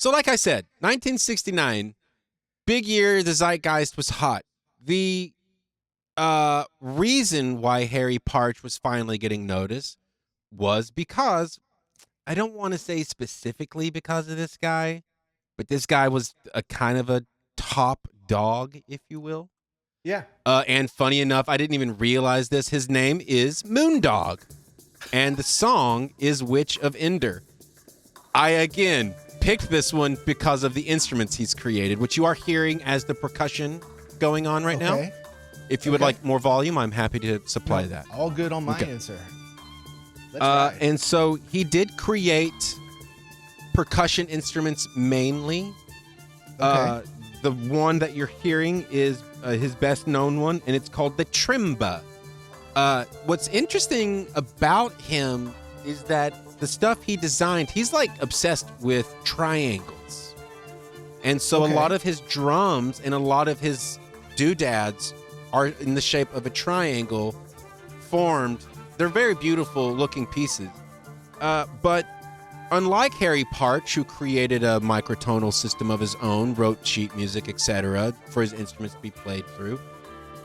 So like I said, 1969, big year, the zeitgeist was hot. The reason why Harry Parch was finally getting noticed was because, I don't want to say specifically because of this guy, but this guy was a kind of a top dog, if you will. Yeah. And funny enough, I didn't even realize this. His name is Moondog, and the song is Witch of Endor. I, again, picked this one because of the instruments he's created, which you are hearing as the percussion going on right now. If you would like more volume, I'm happy to supply that. All good on my end, sir. Let's ride. And so he did create percussion instruments mainly. The one that you're hearing is his best known one, and it's called the Trimba. What's interesting about him is that the stuff he designed, he's like obsessed with triangles. And so a lot of his drums and a lot of his doodads are in the shape of a triangle formed. They're very beautiful looking pieces. But unlike Harry Parch, who created a microtonal system of his own, wrote sheet music, etc., for his instruments to be played through,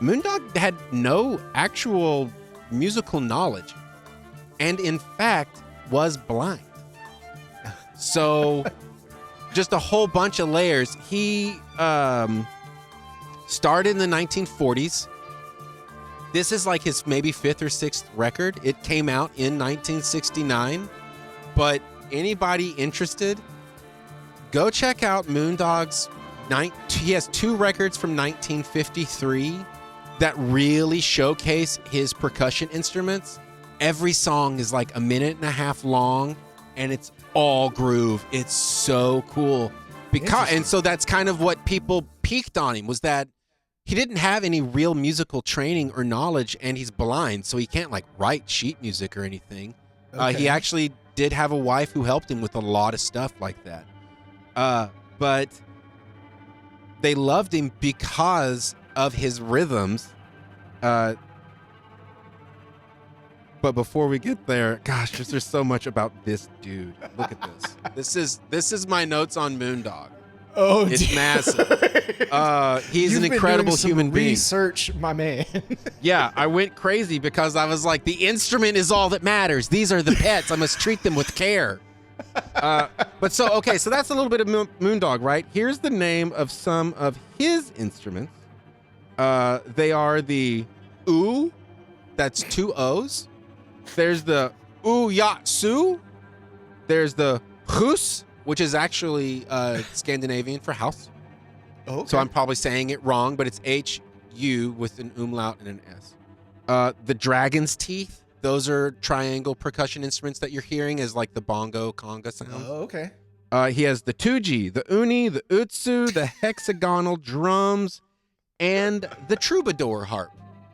Moondog had no actual musical knowledge, and in fact was blind. So just a whole bunch of layers. He started in the 1940s. This is like his maybe fifth or sixth record. It came out in 1969, but anybody interested, go check out Moondog's. He has 2 records from 1953 that really showcase his percussion instruments. Every song is like a minute and a half long, and it's all groove. It's so cool. And so that's kind of what people peaked on him, was that he didn't have any real musical training or knowledge, and he's blind, so he can't like write sheet music or anything. He actually did have a wife who helped him with a lot of stuff like that. But they loved him because of his rhythms. But before we get there, gosh, there's so much about this dude. Look at this. This is my notes on Moondog. Oh, it's massive. He's You've an incredible been doing human some being. Research, my man. Yeah, I went crazy because I was like, the instrument is all that matters. These are the pets. I must treat them with care. But so that's a little bit of Moondog, right? Here's the name of some of his instruments. They are the oo, that's 2 O's. There's the Uyatsu. There's the Hus, which is actually Scandinavian for house. Oh, okay. So I'm probably saying it wrong, but it's H-U with an umlaut and an S. The Dragon's Teeth. Those are triangle percussion instruments that you're hearing as like the bongo conga sound. Oh, okay. He has the tuji, the uni, the utsu, the hexagonal drums, and the troubadour harp,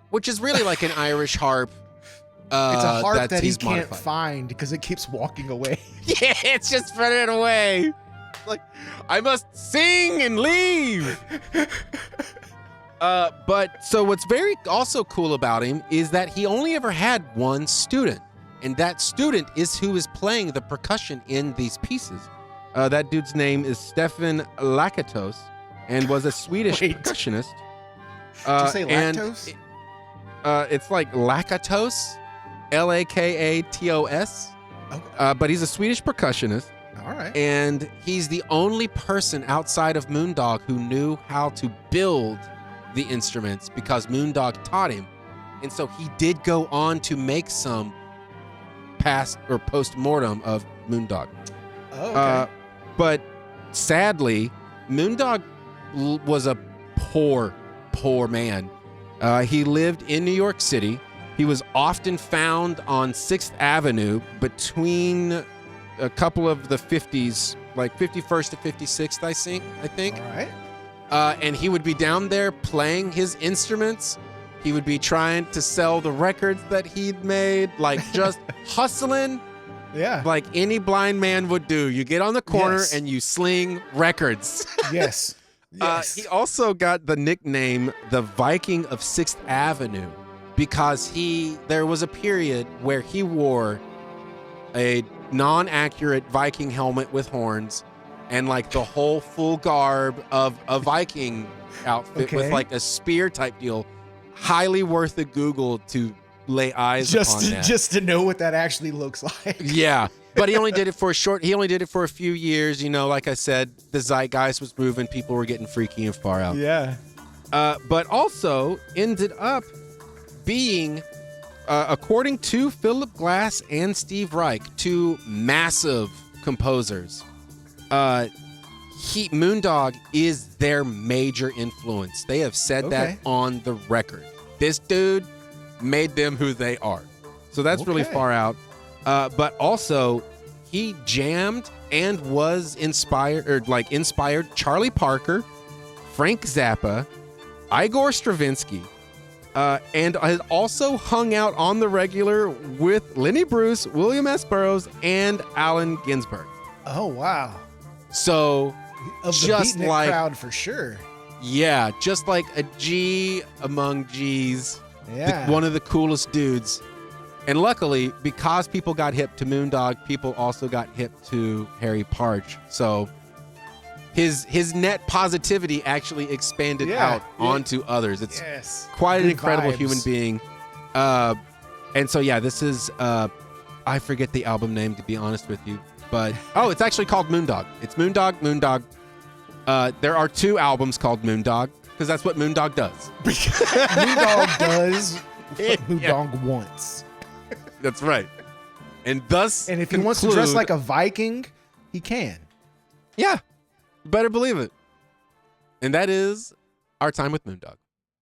which is really like an Irish harp. It's a harp that he can't modified. find because it keeps walking away. Yeah, it's just running away. Like, I must sing and leave. But so what's very also cool about him is that he only ever had one student, and that student is who is playing the percussion in these pieces. That dude's name is Stefan Lakatos, and was a Swedish percussionist. Did you say lactose? It's like Lakatos, Lakatos. Okay. But he's a Swedish percussionist. All right. And he's the only person outside of Moondog who knew how to build the instruments because Moondog taught him. And so he did go on to make some past or post-mortem of Moondog. Oh, okay. But sadly, Moondog was a poor man. He lived in New York City. He was often found on 6th Avenue between a couple of the 50s, like 51st to 56th, I think. All right. And he would be down there playing his instruments. He would be trying to sell the records that he'd made, like just hustling. Yeah. Like any blind man would do. You get on the corner and you sling records. Yes. Yes. He also got the nickname the Viking of 6th Avenue because there was a period where he wore a non-accurate Viking helmet with horns and like the whole full garb of a Viking outfit with like a spear type deal. Highly worth a Google to lay eyes upon that. Just to know what that actually looks like. Yeah. But he only did it for a few years. You know, like I said, the zeitgeist was moving. People were getting freaky and far out. Yeah. But also ended up being, according to Philip Glass and Steve Reich, two massive composers, Moondog is their major influence. They have said that on the record. This dude made them who they are. So that's really far out. But also, he jammed and was inspired Charlie Parker, Frank Zappa, Igor Stravinsky, and has also hung out on the regular with Lenny Bruce, William S. Burroughs, and Allen Ginsberg. Oh, wow. So, of the just beatnik like crowd for sure. Yeah, just like a G among G's. Yeah. One of the coolest dudes. And luckily, because people got hip to Moondog, people also got hip to Harry Partch. So his net positivity actually expanded out onto others. It's quite an incredible human being. And so, yeah, this is, I forget the album name, to be honest with you. But, it's actually called Moondog. It's Moondog. There are 2 albums called Moondog, because that's what Moondog does. Moondog does what Moondog wants. That's right. And thus, and if he wants to dress like a Viking, he can. Yeah. You better believe it. And that is our time with Moondog.